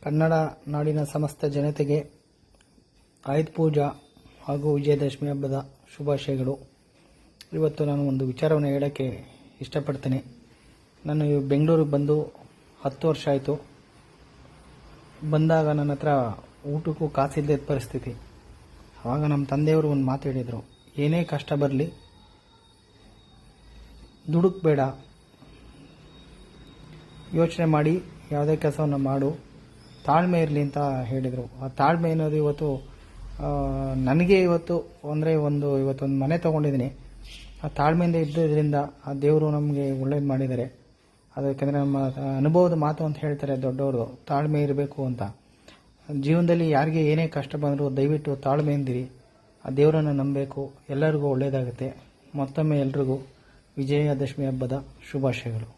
ಕನ್ನಡ ನಾಡಿನ ಸಮಸ್ತ ಜನತೆಗೆ ಆಯುಧ ಪೂಜಾ ಹಾಗೂ ವಿಜಯದಶಮಿ ಹಬ್ಬದ ಶುಭಾಶಯಗಳು. ಇವತ್ತು ನಾನು ಒಂದು ವಿಚಾರವನ್ನು ಹೇಳೋಕ್ಕೆ ಇಷ್ಟಪಡ್ತೇನೆ. ನಾನು ಬೆಂಗಳೂರಿಗೆ ಬಂದು 10 ವರ್ಷ ಆಯಿತು. ಬಂದಾಗ ನನ್ನ ಹತ್ರ ಊಟಕ್ಕೂ ಕಾಸಿಲ್ಲದ ಪರಿಸ್ಥಿತಿ. ಆವಾಗ ನಮ್ಮ ತಂದೆಯವರು ಒಂದು ಮಾತು ಹೇಳಿದರು, ಏನೇ ಕಷ್ಟ ಬರಲಿ ದುಡುಕಬೇಡ, ಯೋಚನೆ ಮಾಡಿ ಯಾವುದೇ ಕೆಲಸವನ್ನು ಮಾಡು, ತಾಳ್ಮೆ ಇರಲಿ ಅಂತ ಹೇಳಿದರು. ಆ ತಾಳ್ಮೆ ಅನ್ನೋದು ಇವತ್ತು ನನಗೆ ಇವತ್ತೊಂದು ಮನೆ ತೊಗೊಂಡಿದ್ದೀನಿ. ಆ ತಾಳ್ಮೆಯಿಂದ ಇದ್ದದ್ರಿಂದ ಆ ದೇವರು ನಮಗೆ ಒಳ್ಳೇದು ಮಾಡಿದ್ದಾರೆ. ಅದಕ್ಕೆಂದರೆ ನಮ್ಮ ಅನುಭವದ ಮಾತು ಅಂತ ಹೇಳ್ತಾರೆ ದೊಡ್ಡವರು, ತಾಳ್ಮೆ ಇರಬೇಕು ಅಂತ. ಜೀವನದಲ್ಲಿ ಯಾರಿಗೆ ಏನೇ ಕಷ್ಟ ಬಂದರೂ ದಯವಿಟ್ಟು ತಾಳ್ಮೆಯಿಂದಿರಿ, ಆ ದೇವರನ್ನು ನಂಬಬೇಕು. ಎಲ್ಲರಿಗೂ ಒಳ್ಳೆಯದಾಗುತ್ತೆ. ಮತ್ತೊಮ್ಮೆ ಎಲ್ರಿಗೂ ವಿಜಯದಶಮಿ ಹಬ್ಬದ ಶುಭಾಶಯಗಳು.